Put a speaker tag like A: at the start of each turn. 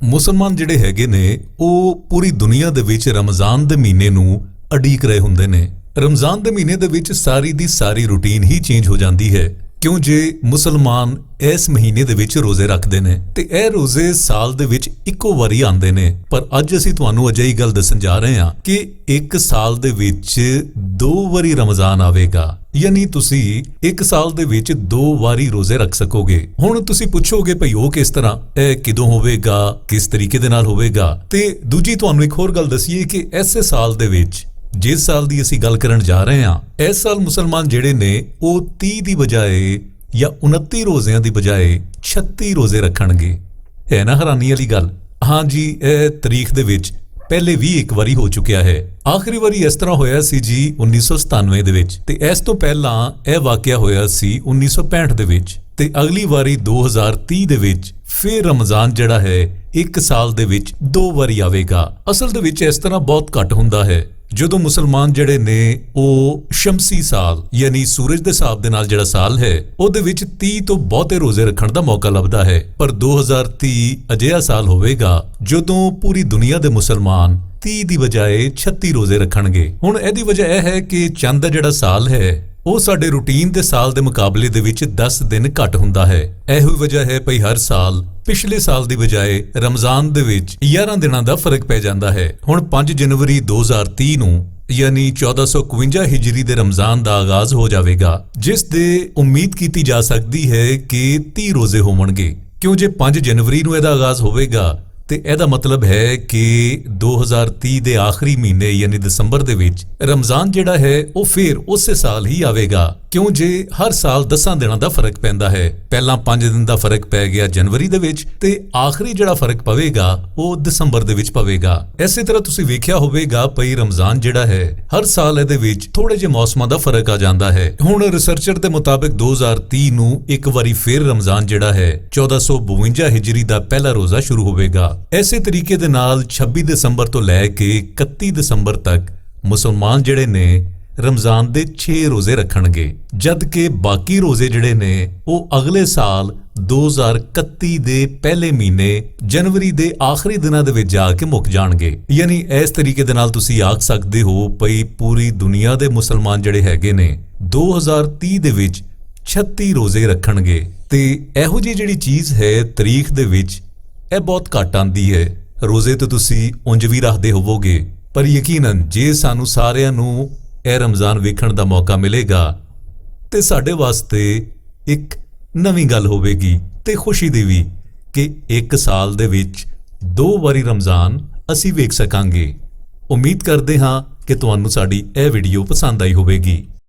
A: ਮੁਸਲਮਾਨ ਜਿਹੜੇ ਹੈਗੇ ਨੇ ਉਹ ਪੂਰੀ ਦੁਨੀਆ ਦੇ ਵਿੱਚ ਰਮਜ਼ਾਨ ਦੇ ਮਹੀਨੇ ਨੂੰ ਉਡੀਕ ਰਹੇ ਹੁੰਦੇ ਨੇ। ਰਮਜ਼ਾਨ ਦੇ ਮਹੀਨੇ ਦੇ ਵਿੱਚ ਸਾਰੀ ਦੀ ਸਾਰੀ ਰੂਟੀਨ ਹੀ ਚੇਂਜ ਹੋ ਜਾਂਦੀ ਹੈ, ਕਿਉਂ ਜੇ ਮੁਸਲਮਾਨ ਇਸ ਮਹੀਨੇ ਦੇ ਵਿੱਚ ਰੋਜ਼ੇ ਰੱਖਦੇ ਨੇ ਤੇ ਇਹ ਰੋਜ਼ੇ ਸਾਲ ਦੇ ਵਿੱਚ ਇੱਕੋ ਵਾਰੀ ਆਉਂਦੇ ਨੇ। ਪਰ ਅੱਜ ਅਸੀਂ ਤੁਹਾਨੂੰ ਅਜਿਹੀ ਗੱਲ ਦੱਸਣ ਜਾ ਰਹੇ ਹਾਂ ਕਿ ਇੱਕ ਸਾਲ ਦੇ ਵਿੱਚ 2 ਵਾਰੀ ਰਮਜ਼ਾਨ ਆਵੇਗਾ, ਯਾਨੀ ਤੁਸੀਂ ਇੱਕ ਸਾਲ ਦੇ ਵਿੱਚ 2 ਵਾਰੀ ਰੋਜ਼ੇ ਰੱਖ ਸਕੋਗੇ। ਹੁਣ ਤੁਸੀਂ ਪੁੱਛੋਗੇ ਭਈ ਉਹ ਕਿਸ ਤਰ੍ਹਾਂ, ਇਹ ਕਿਦੋਂ ਹੋਵੇਗਾ, ਕਿਸ ਤਰੀਕੇ ਦੇ ਨਾਲ ਹੋਵੇਗਾ। ਤੇ ਦੂਜੀ ਤੁਹਾਨੂੰ ਇੱਕ ਹੋਰ ਗੱਲ ਦਸੀਏ ਕਿ ਇਸੇ ਸਾਲ ਦੇ ਵਿੱਚ ਜਿਸ ਸਾਲ ਦੀ ਅਸੀਂ ਗੱਲ ਕਰਨ ਜਾ ਰਹੇ ਹਾਂ, ਇਸ ਸਾਲ ਮੁਸਲਮਾਨ ਜਿਹੜੇ ਨੇ ਉਹ 30 ਦੀ ਬਜਾਏ ਜਾਂ 29 ਰੋਜ਼ਿਆਂ ਦੀ ਬਜਾਏ 36 ਰੋਜ਼ੇ ਰੱਖਣਗੇ। ਹੈ ਨਾ ਹੈਰਾਨੀ ਵਾਲੀ ਗੱਲ। ਹਾਂ ਜੀ, ਇਹ ਤਾਰੀਖ ਦੇ ਵਿੱਚ ਪਹਿਲੇ ਵੀ ਇੱਕ ਵਾਰੀ ਹੋ ਚੁੱਕਿਆ ਹੈ। ਆਖਰੀ ਵਾਰੀ ਇਸ ਤਰ੍ਹਾਂ ਹੋਇਆ ਸੀ ਜੀ 1997 ਦੇ ਵਿੱਚ, ਤੇ ਇਸ ਤੋਂ ਪਹਿਲਾਂ ਇਹ ਵਾਕਿਆ ਹੋਇਆ ਸੀ 1965 ਦੇ ਵਿੱਚ, ਤੇ ਅਗਲੀ ਵਾਰੀ 2030 ਦੇ ਵਿੱਚ ਫਿਰ ਰਮਜ਼ਾਨ ਜਿਹੜਾ ਹੈ ਇੱਕ ਸਾਲ ਦੇ ਵਿੱਚ 2 ਵਾਰੀ ਆਵੇਗਾ। ਅਸਲ ਦੇ ਵਿੱਚ ਇਸ ਤਰ੍ਹਾਂ ਬਹੁਤ ਘੱਟ ਹੁੰਦਾ ਹੈ। ਜਦੋਂ ਮੁਸਲਮਾਨ ਜਿਹੜੇ ਨੇ ਉਹ ਸ਼ਮਸੀ ਸਾਲ ਯਾਨੀ ਸੂਰਜ ਦੇ ਹਿਸਾਬ ਦੇ ਨਾਲ ਜਿਹੜਾ ਸਾਲ ਹੈ ਉਹਦੇ ਵਿੱਚ 30 ਤੋਂ ਬਹੁਤੇ ਰੋਜ਼ੇ ਰੱਖਣ ਦਾ ਮੌਕਾ ਲੱਭਦਾ ਹੈ। ਪਰ 2030 ਅਜਿਹਾ ਸਾਲ ਹੋਵੇਗਾ ਜਦੋਂ ਪੂਰੀ ਦੁਨੀਆ ਦੇ ਮੁਸਲਮਾਨ 30 ਦੀ ਬਜਾਏ 36 ਰੋਜ਼ੇ ਰੱਖਣਗੇ। ਹੁਣ ਇਹਦੀ ਵਜ੍ਹਾ ਇਹ ਹੈ ਕਿ ਚੰਦ ਦਾ ਜਿਹੜਾ ਸਾਲ ਹੈ ਉਹ ਸਾਡੇ ਰੂਟੀਨ ਦੇ ਸਾਲ ਦੇ ਮੁਕਾਬਲੇ ਦੇ ਵਿੱਚ 10 ਦਿਨ ਘੱਟ ਹੁੰਦਾ ਹੈ। ਇਹੋ ਵਜ੍ਹਾ ਹੈ ਭਈ ਹਰ ਸਾਲ ਪਿਛਲੇ ਸਾਲ ਦੀ ਬਜਾਏ ਰਮਜ਼ਾਨ ਦੇ ਵਿੱਚ 11 ਦਿਨਾਂ ਦਾ ਫਰਕ ਪੈ ਜਾਂਦਾ ਹੈ। ਹੁਣ 5 ਜਨਵਰੀ 2030 ਨੂੰ ਯਾਨੀ 1451 ਹਿਜਰੀ ਦੇ ਰਮਜ਼ਾਨ ਦਾ ਆਗਾਜ਼ ਹੋ ਜਾਵੇਗਾ, ਜਿਸ ਦੇ ਉਮੀਦ ਕੀਤੀ ਜਾ ਸਕਦੀ ਹੈ ਕਿ 30 ਰੋਜ਼ੇ ਹੋਣਗੇ। ਕਿਉਂ ਜੇ 5 ਜਨਵਰੀ ਨੂੰ ਇਹਦਾ ਆਗਾਜ਼ ਹੋਵੇਗਾ ਤੇ ਇਹਦਾ ਮਤਲਬ ਹੈ ਕਿ 2030 ਦੇ ਆਖਰੀ ਮਹੀਨੇ ਯਾਨੀ ਦਸੰਬਰ ਦੇ ਵਿੱਚ ਰਮਜ਼ਾਨ ਜਿਹੜਾ ਹੈ ਉਹ ਫਿਰ ਉਸੇ ਸਾਲ ਹੀ ਆਵੇਗਾ। ਕਿਉਂ ਜੇ ਹਰ ਸਾਲ 10 ਦਿਨਾਂ ਦਾ ਫਰਕ ਪੈਂਦਾ ਹੈ। ਪਹਿਲਾਂ 5 ਦਿਨ ਦਾ ਫਰਕ ਪੈ ਗਿਆ ਜਨਵਰੀ ਦੇ ਵਿੱਚ ਤੇ ਆਖਰੀ ਜਿਹੜਾ ਫਰਕ ਪਵੇਗਾ ਉਹ ਦਸੰਬਰ ਦੇ ਵਿੱਚ ਪਵੇਗਾ। ਇਸੇ ਤਰ੍ਹਾਂ ਤੁਸੀਂ ਵੇਖਿਆ ਹੋਵੇਗਾ ਭਈ ਰਮਜ਼ਾਨ ਜਿਹੜਾ ਹੈ ਹਰ ਸਾਲ ਇਹਦੇ ਵਿੱਚ ਥੋੜੇ ਜਿਹੇ ਮੌਸਮਾਂ ਦਾ ਫਰਕ ਆ ਜਾਂਦਾ ਹੈ। ਹੁਣ ਰਿਸਰਚਰ ਦੇ ਮੁਤਾਬਿਕ 2030 ਨੂੰ ਇੱਕ ਵਾਰੀ ਫਿਰ ਰਮਜ਼ਾਨ ਜਿਹੜਾ ਹੈ 1452 ਹਿਜਰੀ ਦਾ ਪਹਿਲਾ ਰੋਜ਼ਾ ਸ਼ੁਰੂ ਹੋਵੇਗਾ। ਇਸੇ ਤਰੀਕੇ ਦੇ ਨਾਲ 26 ਦਸੰਬਰ ਤੋਂ ਲੈ ਕੇ 31 ਦਸੰਬਰ ਤੱਕ ਮੁਸਲਮਾਨ ਜਿਹੜੇ ਨੇ ਰਮਜ਼ਾਨ ਦੇ 6 ਰੋਜ਼ੇ ਰੱਖਣਗੇ, ਜਦ ਕਿ ਬਾਕੀ ਰੋਜ਼ੇ ਜਿਹੜੇ ਨੇ ਉਹ ਅਗਲੇ ਸਾਲ 2031 ਦੇ ਪਹਿਲੇ ਮਹੀਨੇ ਜਨਵਰੀ ਦੇ ਆਖਰੀ ਦਿਨਾਂ ਦੇ ਵਿੱਚ ਜਾ ਕੇ ਮੁੱਕ ਜਾਣਗੇ। ਯਾਨੀ ਇਸ ਤਰੀਕੇ ਦੇ ਨਾਲ ਤੁਸੀਂ ਆਖ ਸਕਦੇ ਹੋ ਭਈ ਪੂਰੀ ਦੁਨੀਆ ਦੇ ਮੁਸਲਮਾਨ ਜਿਹੜੇ ਹੈਗੇ ਨੇ 2030 ਦੇ ਵਿੱਚ 36 ਰੋਜ਼ੇ ਰੱਖਣਗੇ। ਤੇ ਇਹੋ ਜਿਹੀ ਜਿਹੜੀ ਚੀਜ਼ ਹੈ ਤਾਰੀਖ ਦੇ ਵਿੱਚ ਇਹ ਬਹੁਤ ਘੱਟ ਆਂਦੀ ਹੈ। ਰੋਜ਼ੇ ਤਾਂ ਤੁਸੀਂ ਉਂਝ ਵੀ ਰੱਖਦੇ ਹੋਵੋਗੇ, ਪਰ ਯਕੀਨਨ ਜੇ ਸਾਨੂੰ ਸਾਰਿਆਂ ਨੂੰ ਇਹ ਰਮਜ਼ਾਨ ਵੇਖਣ ਦਾ ਮੌਕਾ ਮਿਲੇਗਾ ਤੇ ਸਾਡੇ ਵਾਸਤੇ ਇੱਕ ਨਵੀਂ ਗੱਲ ਹੋਵੇਗੀ ਤੇ ਖੁਸ਼ੀ ਦੀ ਵੀ ਕਿ ਇੱਕ ਸਾਲ ਦੇ ਵਿੱਚ 2 ਵਾਰੀ ਰਮਜ਼ਾਨ ਅਸੀਂ ਵੇਖ ਸਕਾਂਗੇ। ਉਮੀਦ ਕਰਦੇ ਹਾਂ ਕਿ ਤੁਹਾਨੂੰ ਸਾਡੀ ਇਹ ਵੀਡੀਓ ਪਸੰਦ ਆਈ ਹੋਵੇਗੀ।